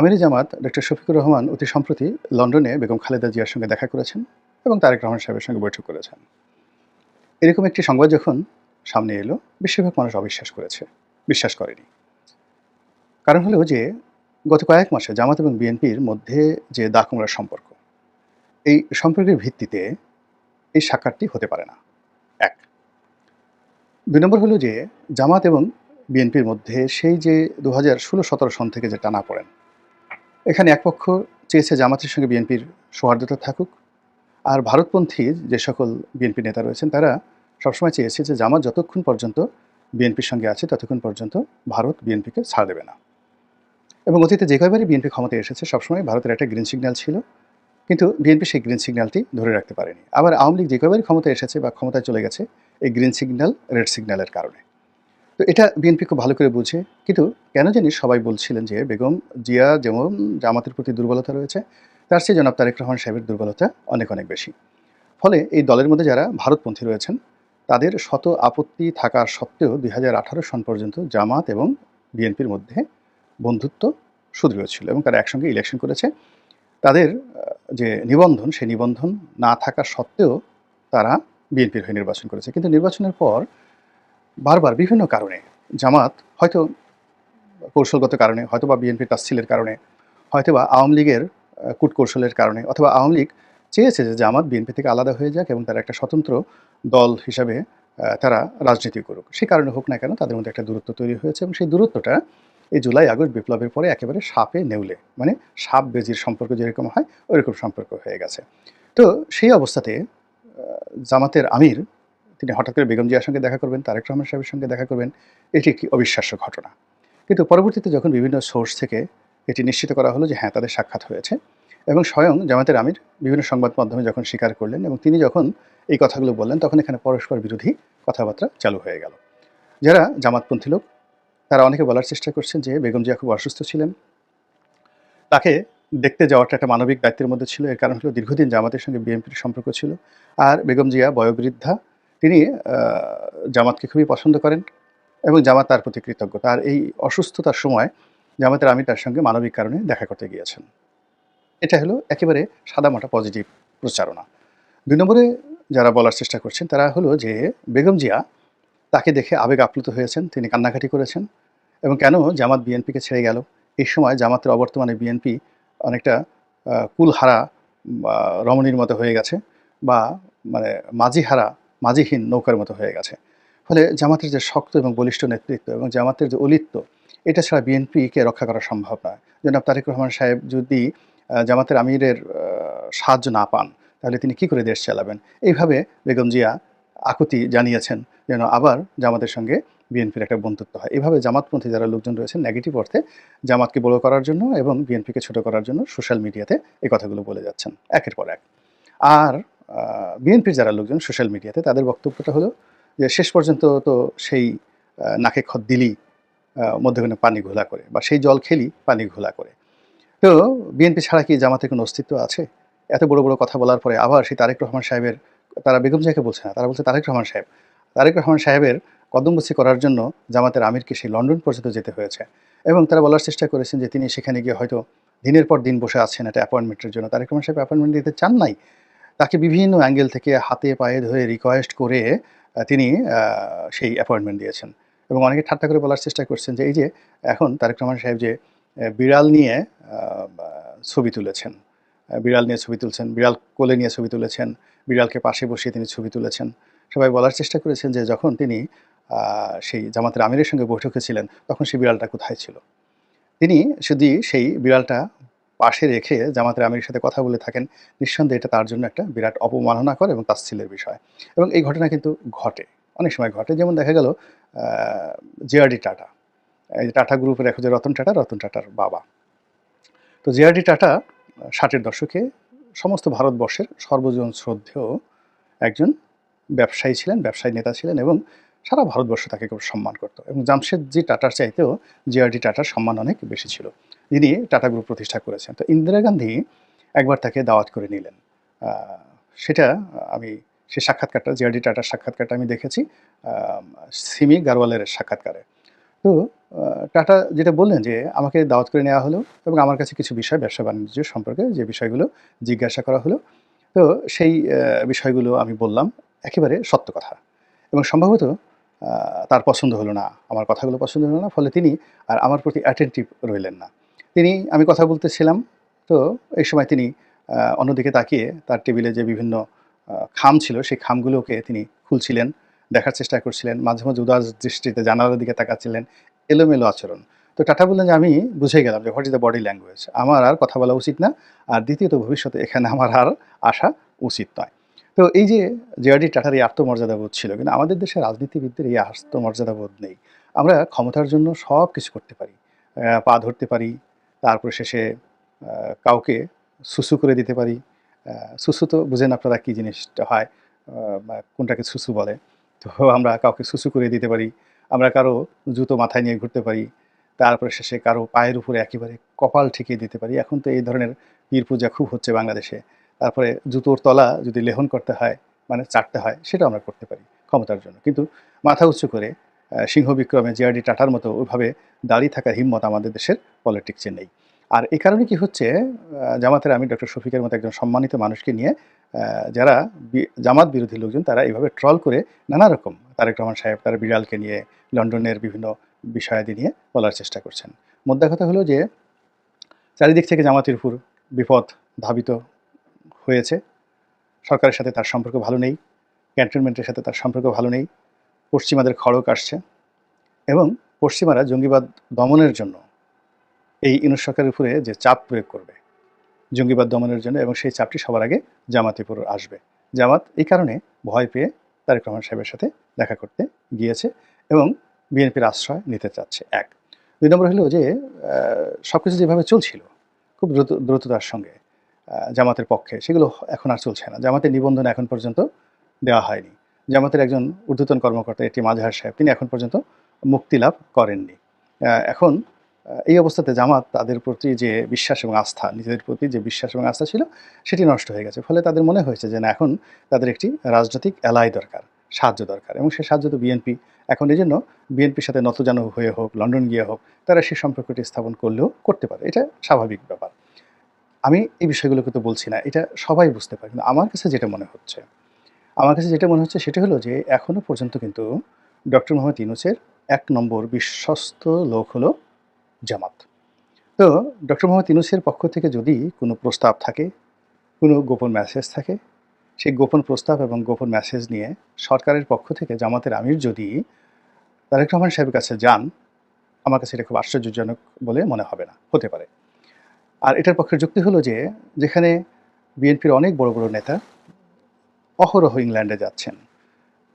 আমিরে জামাত ডক্টর শফিকুর রহমান অতি সম্প্রতি লন্ডনে বেগম খালেদা জিয়ার সঙ্গে দেখা করেছেন এবং তারেক রহমান সাহেবের সঙ্গে বৈঠক করেছেন। এরকম একটি সংবাদ যখন সামনে এলো, বেশিরভাগ মানুষ অবিশ্বাস করেছে, বিশ্বাস করেনি। কারণ হলো যে গত কয়েক মাসে জামাত এবং বিএনপির মধ্যে যে দা-কুমড়ার সম্পর্ক, এই সম্পর্কের ভিত্তিতে এই সাক্ষাৎটি হতে পারে না। ১। ২ নম্বর হলো যে জামাত এবং বিএনপির মধ্যে সেই যে ২০১৬-১৭ সন থেকে যে টানাপোড়েন, এখানে এক পক্ষ চেয়েছে জামাতের সঙ্গে বিএনপির সৌহার্দ্যতা থাকুক, আর ভারতপন্থী যে সকল বিএনপি নেতা রয়েছেন তারা সবসময় চেয়েছে যে জামাত যতক্ষণ পর্যন্ত বিএনপির সঙ্গে আছে ততক্ষণ পর্যন্ত ভারত বিএনপিকে ছাড় দেবে না। এবং অতীতে যে কয়বারই বিএনপি ক্ষমতায় এসেছে সবসময় ভারতের একটা গ্রিন সিগন্যাল ছিল, কিন্তু বিএনপি সেই গ্রিন সিগন্যালটি ধরে রাখতে পারেনি। আবার আওয়ামী লীগ যে কয়বারই ক্ষমতায় এসেছে বা ক্ষমতায় চলে গেছে এই গ্রিন সিগন্যাল রেড সিগন্যালের কারণে। তো এটা বিএনপি খুব ভালো করে বুঝে, কিন্তু কেন জানি সবাই বলছিলেন যে বেগম জিয়া যেমন জামাতের প্রতি দুর্বলতা রয়েছে, তার চেয়ে জনাব তারেক রহমান সাহেবের দুর্বলতা অনেক অনেক বেশি। ফলে এই দলের মধ্যে যারা ভারতপন্থী রয়েছেন তাদের শত আপত্তি থাকা সত্ত্বেও ২০১৮ সন পর্যন্ত জামাত এবং বিএনপির মধ্যে বন্ধুত্ব সুদৃঢ় ছিল এবং তারা একসঙ্গে ইলেকশন করেছে। তাদের যে নিবন্ধন, সেই নিবন্ধন না থাকা সত্ত্বেও তারা বিএনপির হয়ে নির্বাচন করেছে। কিন্তু নির্বাচনের পর বারবার বিভিন্ন কারণে জামাত হয়তো কৌশলগত কারণে, হয়তোবা বিএনপির তাচ্ছিল্যের কারণে, হয়তোবা আওয়ামী লীগের কূটকৌশলের কারণে, অথবা আওয়ামী লীগ চেয়েছে যে জামাত বিএনপি থেকে আলাদা হয়ে যাক এবং তারা একটা স্বতন্ত্র দল হিসাবে তারা রাজনীতি করুক। সে কারণে হোক না কেন তাদের মধ্যে একটা দূরত্ব তৈরি হয়েছে এবং সেই দূরত্বটা এই জুলাই আগস্ট বিপ্লবের পরে একেবারে সাপে নেউলে, মানে সাপ বেজির সম্পর্ক যেরকম হয় ওইরকম সম্পর্ক হয়ে গেছে। তো সেই অবস্থাতে জামাতের আমির তিনি হঠাৎ করে বেগম জিয়ার সঙ্গে দেখা করবেন, তারেক রহমান সাহেবের সঙ্গে দেখা করবেন, এটি একটি অবিশ্বাস্য ঘটনা। কিন্তু পরবর্তীতে যখন বিভিন্ন সোর্স থেকে এটি নিশ্চিত করা হলো যে হ্যাঁ, তাদের সাক্ষাৎ হয়েছে এবং স্বয়ং জামাতের আমির বিভিন্ন সংবাদ মাধ্যমে যখন স্বীকার করলেন এবং তিনি যখন এই কথাগুলো বললেন, তখন এখানে পরস্পর বিরোধী কথাবার্তা চালু হয়ে গেল। যারা জামাতপন্থী লোক তারা অনেকে বলার চেষ্টা করছেন যে বেগম জিয়া খুব অসুস্থ ছিলেন, তাকে দেখতে যাওয়াটা একটা মানবিক দায়িত্বের মধ্যে ছিল। এর কারণ হলো দীর্ঘদিন জামাতের সঙ্গে বিএনপির সম্পর্ক ছিল। আর বেগম জিয়া বয়োবৃদ্ধা, তিনি জামাতকে খুবই পছন্দ করেন এবং জামাত তার প্রতি কৃতজ্ঞ। আর এই অসুস্থতার সময় জামাতের আমির তার সঙ্গে মানবিক কারণে দেখা করতে গিয়েছেন। এটা হলো একেবারে সাদামাটা পজিটিভ প্রচারণা। ২ নম্বরে যারা বলার চেষ্টা করছেন তারা হলো যে বেগম জিয়া তাকে দেখে আবেগ আপ্লুত হয়েছেন, তিনি কান্নাকাটি করেছেন এবং কেন জামাত বিএনপিকে ছেড়ে গেল? এই সময় জামাতের অবর্তমানে বিএনপি অনেকটা কুলহারা বা রমণীর মতো হয়ে গেছে, বা মানে মাঝিহারা, মাঝিহীন নৌকার মতো হয়ে গেছে। ফলে জামাতের যে শক্ত এবং বলিষ্ঠ নেতৃত্ব এবং জামাতের যে অলিত্ব, এটা ছাড়া বিএনপিকে রক্ষা করা সম্ভব নয়। জনাব তারেক রহমান সাহেব যদি জামাতের আমিরের সাহায্য না পান, তাহলে তিনি কী করে দেশ চালাবেন? এইভাবে বেগম জিয়া আকুতি জানিয়েছেন যেন আবার জামাতের সঙ্গে বিএনপির একটা বন্ধুত্ব হয়। এভাবে জামাতপন্থী যারা লোকজন রয়েছেন নেগেটিভ অর্থে জামাতকে বড় করার জন্য এবং বিএনপিকে ছোট করার জন্য সোশ্যাল মিডিয়াতে এই কথাগুলো বলে যাচ্ছেন একের পর এক। আর বিএনপির যারা লোকজন সোশ্যাল মিডিয়াতে তাদের বক্তব্যটা হলো যে শেষ পর্যন্ত তো সেই নাকে খত দিলি মধ্যখানে পানি ঘোলা করে, বা সেই জল খেলি পানি ঘোলা করে। তো বিএনপি ছাড়া কি জামাতের কোনো অস্তিত্ব আছে? এত বড়, বড় কথা বলার পরে আবার সেই তারেক রহমান সাহেবের, তারা বেগম জিয়াকে বলছে না, তারা বলছে তারেক রহমান সাহেব। তারেক রহমান সাহেবের কদমবুছি করার জন্য জামাতের আমিরকে সেই লন্ডন পর্যন্ত যেতে হয়েছে এবং তারা বলার চেষ্টা করেছেন যে তিনি সেখানে গিয়ে হয়তো দিনের পর দিন বসে আছেন একটা অ্যাপয়েন্টমেন্টের জন্য। তারেক রহমান সাহেব অ্যাপয়েন্টমেন্ট দিতে চান নাই। তাকে বিভিন্ন অ্যাঙ্গেল থেকে হাতে পায়ে ধরে রিকোয়েস্ট করে তিনি সেই অ্যাপয়েন্টমেন্ট দিয়েছেন এবং অনেকে ঠাট্টা করে বলার চেষ্টা করছেন যে এই যে এখন তারেক রহমান সাহেব যে বিড়াল নিয়ে বা ছবি তুলেছেন, বিড়াল নিয়ে ছবি তুলছেন, বিড়াল কোলে নিয়ে ছবি তুলেছেন, বিড়ালকে পাশে বসিয়ে তিনি ছবি তুলেছেন। সবাই বলার চেষ্টা করেছেন যে যখন তিনি সেই জামাতের আমিরের সঙ্গে বৈঠকে ছিলেন তখন সেই বিড়ালটা কোথায় ছিল? তিনি যদি সেই বিড়ালটা পাশে রেখে জামাতের আমিরের সাথে কথা বলে থাকেন, নিঃসন্দেহে এটা তার জন্য একটা বিরাট অবমাননাকর এবং তাচ্ছিল্যের বিষয়। এবং এই ঘটনা কিন্তু ঘটে, অনেক সময় ঘটে। যেমন দেখা গেল জেআরডি টাটা, এই যে টাটা গ্রুপের এখন যে রতন টাটা, রতন টাটার বাবা। তো জেআরডি টাটা ৬০-এর দশকে সমস্ত ভারতবর্ষের সর্বজন শ্রদ্ধেয় একজন ব্যবসায়ী ছিলেন, ব্যবসায়ী নেতা ছিলেন এবং সারা ভারতবর্ষ তাকে খুব সম্মান করত এবং জামশেদজি টাটার চাইতেও জেআরডি টাটার সম্মান অনেক বেশি ছিল, যিনি টাটা গ্রুপ প্রতিষ্ঠা করেছেন। তো ইন্দিরা গান্ধী একবার তাকে দাওয়াত করে নিলেন। সেটা আমি সেই সাক্ষাৎকারটা, জেআরডি টাটার সাক্ষাৎকারটা আমি দেখেছি সিমি গারওয়ালের সাক্ষাৎকারে। তো টাটা যেটা বললেন যে আমাকে দাওয়াত করে নেওয়া হলো এবং আমার কাছে কিছু বিষয় ব্যবসা-বাণিজ্য সম্পর্কে যে বিষয়গুলো জিজ্ঞাসা করা হলো। তো সেই বিষয়গুলো আমি বললাম একেবারে সত্য কথা এবং সম্ভবত আ তার পছন্দ হলো না। আমার কথাগুলো পছন্দ হলো না। ফলে তিনি আর আমার প্রতি অ্যাটেনটিভ রইলেন না। আমি কথা বলতেছিলাম। তো এই সময় তিনি অন্যদিকে তাকিয়ে তার টেবিলে যে বিভিন্ন খাম ছিল, সেই খামগুলোকে তিনি খুলছিলেন, দেখার চেষ্টা করছিলেন। মাঝে, মাঝে উদাস দৃষ্টিতে জানালার দিকে তাকাচ্ছিলেন। এলোমেলো আচরণ। তো টাটা বললেন যে, "আমি বুঝে গেলাম যে what is the body language. আমার আর কথা বলা উচিত না। আর দ্বিতীয়ত ভবিষ্যতে এখানে আমার আর আসা উচিত নয়।" তো এই যে জেআরডি টাটার এই আত্মমর্যাদাবোধ ছিল, কিন্তু আমাদের দেশের রাজনীতিবিদদের এই আত্মমর্যাদাবোধ নেই। আমরা ক্ষমতার জন্য সবকিছু করতে পারি। পা ধরতে পারি, তারপরে শেষে আ কাউকে সুসু করে দিতে পারি। আ সুসু তো বুঝেন আপনারা কি জিনিসটা হয়, বা কোনটাকে সুসু বলে। তো আমরা কাউকে সুসু করে দিতে পারি। আমরা কারো জুতো মাথায় নিয়ে ঘুরতে পারি। তারপরে শেষে কারো পায়ের উপরে একেবারে কপাল ঠেকিয়ে দিতে পারি। এখন তো এই ধরনের পীর পূজা খুব হচ্ছে বাংলাদেশে। তারপরে জুতোর তলা যদি লেহন করতে হয়, মানে চাটতে হয়, সেটাও আমরা করতে পারি ক্ষমতার জন্য। কিন্তু মাথা উঁচু করে সিংহ বিক্রমে জেআরডি টাটার মতো ওইভাবে দাঁড়িয়ে থাকার হিম্মত আমাদের দেশের পলিটিক্সে নেই। আর এই কারণে কি হচ্ছে, জামাতের আমির ডক্টর শফিকের মতো একজন সম্মানিত মানুষকে নিয়ে যারা জামাত বিরোধী লোকজন তারা এভাবে ট্রল করে নানা রকম তারেক রহমান সাহেব তার বিড়ালকে নিয়ে লন্ডনের বিভিন্ন বিষয়াদি নিয়ে বলার চেষ্টা করছেন। মোদ্দা কথা হলো যে চারিদিক থেকে জামাতের উপর বিপদ ধাবিত হয়েছে। সরকারের সাথে তার সম্পর্ক ভালো নেই। ক্যান্টনমেন্টের সাথে তার সম্পর্ক ভালো নেই। পশ্চিমাদের খড়গ আসছে এবং পশ্চিমারা জঙ্গিবাদ দমনের জন্য এই ইউনূস সরকারের উপরে যে চাপ প্রয়োগ করবে জঙ্গিবাদ দমনের জন্য, এবং সেই চাপটি সবার আগে জামাতের উপর আসবে। জামাত এই কারণে ভয় পেয়ে তারেক রহমান সাহেবের সাথে দেখা করতে গিয়েছে এবং বিএনপির আশ্রয় নিতে চাচ্ছে ১। ২ নম্বর হলো যে সবকিছু যেভাবে চলছিল খুব দ্রুততার সঙ্গে জামাতের পক্ষে, সেগুলো এখন আর চলছে না। জামাতের নিবন্ধন এখন পর্যন্ত দেওয়া হয়নি। জামাতের একজন ঊর্ধ্বতন কর্মকর্তা এটিএম আজহার সাহেব তিনি এখন পর্যন্ত মুক্তি লাভ করেননি। এখন এই অবস্থাতে জামাত তাদের প্রতি যে বিশ্বাস এবং আস্থা, নিজেদের প্রতি যে বিশ্বাস এবং আস্থা ছিল, সেটি নষ্ট হয়ে গেছে। ফলে তাদের মনে হয়েছে যে না, এখন তাদের একটি রাজনৈতিক এলাই দরকার, সাহায্য দরকার, এবং সে সাহায্য তো বিএনপি। এখন এজন্য বিএনপির সাথে নতজানু হয়ে হোক, লন্ডন গিয়ে হোক, তারা সেই সম্পর্কটি স্থাপন করলেও করতে পারে। এটা স্বাভাবিক ব্যাপার। আমি এই বিষয়গুলোকে তো বলছি না, এটা সবাই বুঝতে পারে। কিন্তু আমার কাছে যেটা মনে হচ্ছে সেটা হলো যে এখনো পর্যন্ত কিন্তু ডক্টর মোহাম্মদ ইউনূসের ১ নম্বর বিশ্বস্ত লোক হলো জামাত। তো ডক্টর মোহাম্মদ ইউনূসের পক্ষ থেকে যদি কোনো প্রস্তাব থাকে, কোনো গোপন মেসেজ থাকে, সেই গোপন প্রস্তাব এবং গোপন মেসেজ নিয়ে সরকারের পক্ষ থেকে জামাতের আমির যদি তারেক রহমান সাহেবের কাছে যান, আমার কাছে এটা খুব আশ্চর্যজনক বলে মনে হবে না, হতে পারে। আর এটার পক্ষের যুক্তি হলো যে যেখানে বিএনপির অনেক বড়, বড় নেতা অহরহ ইংল্যান্ডে যাচ্ছেন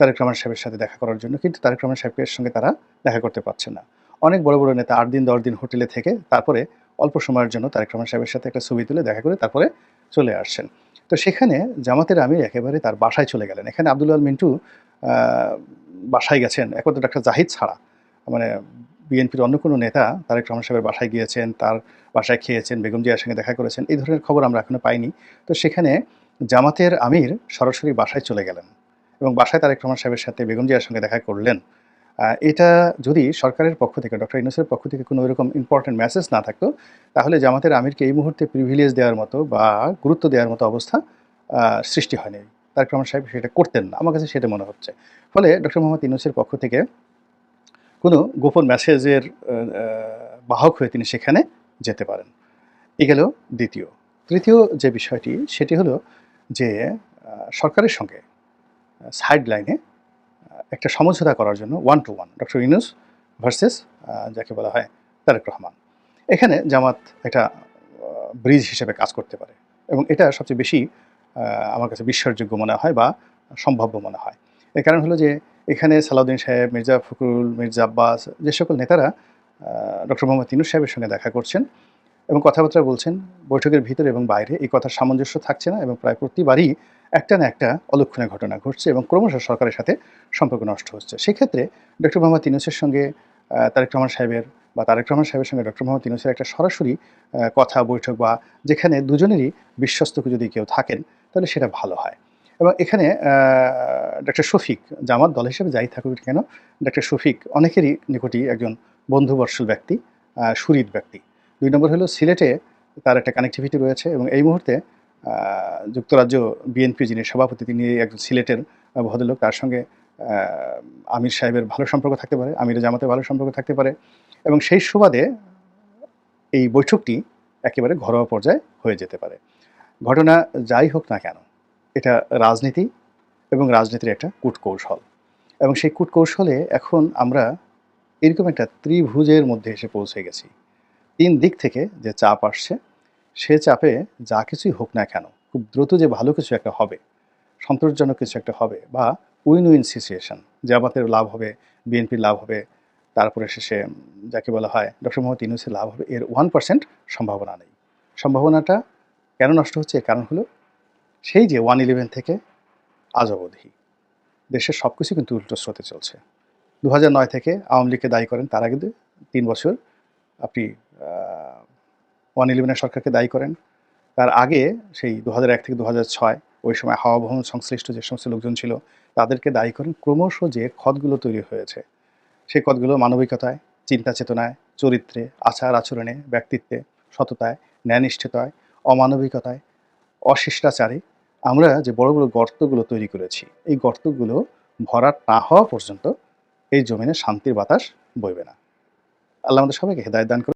তারেক রহমান সাহেবের সাথে দেখা করার জন্য, কিন্তু তারেক রহমান সাহেবের সঙ্গে তারা দেখা করতে পারছে না। অনেক বড়, বড় নেতা ৮ দিন ১০ দিন হোটেলে থেকে তারপরে অল্প সময়ের জন্য তারেক রহমান সাহেবের সাথে একটা ছবি তুলে দেখা করে তারপরে চলে আসছেন। তো সেখানে জামাতের আমির একেবারে তার বাসায় চলে গেলেন। এখানে আব্দুল আল মিন্টু আ বাসায় গেছেন একমাত্র ডাক্তার জাহিদ ছাড়া। মানে বিএনপির অন্য কোনো নেতা তারেক রহমান সাহেবের বাসায় গিয়েছেন, তার বাসায় খেয়েছেন, বেগম জিয়ার সঙ্গে দেখা করেছেন, এই ধরনের খবর আমরা এখনো পাইনি। তো সেখানে জামাতের আমির সরাসরি বাসায় চলে গেলেন এবং বাসায় তারেক রহমান সাহেবের সাথে বেগম জিয়ার সঙ্গে দেখা করলেন। এটা যদি সরকারের পক্ষ থেকে, ডক্টর ইউনূসের পক্ষ থেকে কোনো এরকম ইম্পোর্টেন্ট মেসেজ না থাকতো, তাহলে জামাতের আমিরকে এই মুহূর্তে প্রিভিলেজ দেওয়ার মতো বা গুরুত্ব দেওয়ার মতো অবস্থা সৃষ্টি হয়নি। তারেক রহমান সাহেব সেটা করতেন না। আমার কাছে সেটা মনে হচ্ছে। ফলে ডক্টর মোহাম্মদ ইউনূসের পক্ষ থেকে কোনো গোপন মেসেজের আ আ বাহক হয়ে তিনি সেখানে যেতে পারেন। এ গেল দ্বিতীয়। তৃতীয় যে বিষয়টি সেটি হলো যে সরকারের সঙ্গে সাইড লাইনে একটা সমঝোতা করার জন্য 1 to 1 ডক্টর ইউনূস ভার্সাস যাকে বলা হয় তারেক রহমান। এখানে জামাত একটা ব্রিজ হিসেবে কাজ করতে পারে এবং এটা সবচেয়ে বেশি আমার কাছে বিশ্বাসযোগ্য মনে হয় বা সম্ভাব্য মনে হয়। এর কারণ হলো যে এখানে সালাউদ্দিন সাহেব, মির্জা ফখরুল, মির্জা আব্বাস যে সকল নেতারা ডক্টর মোহাম্মদ ইউনূস সাহেবের সঙ্গে দেখা করছেন এবং কথাবার্তা বলছেন, বৈঠকের ভিতরে এবং বাইরে এই কথার সামঞ্জস্য থাকছে না এবং প্রায় প্রতিবারই একটা না একটা অলক্ষণে ঘটনা ঘটছে এবং ক্রমশ সরকারের সাথে সম্পর্ক নষ্ট হচ্ছে। সেক্ষেত্রে ডক্টর মোহাম্মদ ইউনূসের সঙ্গে তারেক রহমান সাহেবের বা তারেক রহমান সাহেবের সঙ্গে ডক্টর মোহাম্মদ ইউনূসের একটা সরাসরি কথা বৈঠক বা যেখানে দুজনেরই বিশ্বস্ত যদি কেউ থাকেন, তাহলে সেটা ভালো হয়। এবং এখানে ডক্টর শফিক জামাত দল হিসেবে যাই থাকুক না কেন, ডক্টর শফিক অনেকেরই নিকটই একজন বন্ধুবৎসল ব্যক্তি, সুহৃদ ব্যক্তি। ২ নম্বর হলো সিলেটে তার একটা কানেক্টিভিটি রয়েছে এবং এই মুহূর্তে যুক্তরাজ্য বিএনপি যিনি সভাপতি তিনি একজন সিলেটের ভদ্রলোক। তার সঙ্গে আ আমির সাহেবের ভালো সম্পর্ক থাকতে পারে, আমিরে জামাতের ভালো সম্পর্ক থাকতে পারে এবং সেই সুবাদে এই বৈঠকটি একেবারে ঘরোয়া পর্যায়ে হয়ে যেতে পারে। ঘটনা যাই হোক না কেন, এটা রাজনীতি এবং রাজনীতির একটা কূটকৌশল এবং সেই কূটকৌশলে এখন আমরা এরকম একটা ত্রিভুজের মধ্যে এসে পৌঁছে গেছি। ৩ দিক থেকে যে চাপ আসছে, সে চাপে যা কিছুই হোক না কেন, খুব দ্রুত যে ভালো কিছু একটা হবে, সন্তোষজনক কিছু একটা হবে বা উইন উইন সিচুয়েশন, জামাতের লাভ হবে, বিএনপির লাভ হবে, তারপরে শেষে যাকে বলা হয় ডক্টর মোহাম্মদ ইউনূসের লাভ হবে, এর 1% সম্ভাবনা নেই। সম্ভাবনাটা কেন নষ্ট হচ্ছে? এর কারণ হলো সেই যে 1/11 থেকে আজ অবধি দেশের সব কিছু কিন্তু উল্টো স্রোতে চলছে। ২০০৯ থেকে আওয়ামী লীগকে দায়ী করেন, তার আগে ৩ বছর আপনি 1/11 সরকারকে দায়ী করেন। তার আগে সেই ২০০১ থেকে ২০০৬ ওই সময় হাওয়া ভবন সংশ্লিষ্ট যে সমস্ত লোকজন ছিল তাদেরকে দায়ী করেন। ক্রমশ যে ক্ষতগুলো তৈরি হয়েছে, সেই ক্ষতগুলো মানবিকতায়, চিন্তা চেতনায়, চরিত্রে, আচার আচরণে, ব্যক্তিত্বে, সততায়, ন্যায়নিষ্ঠতায়, অমানবিকতায়, অশিষ্টাচারে আমরা যে বড় বড় গর্তগুলো তৈরি করেছি, এই গর্তগুলো ভরাট না হওয়া পর্যন্ত এই জমিনে শান্তির বাতাস বইবে না। আল্লাহ আমাদের সবাইকে হেদায়েত দান করুন।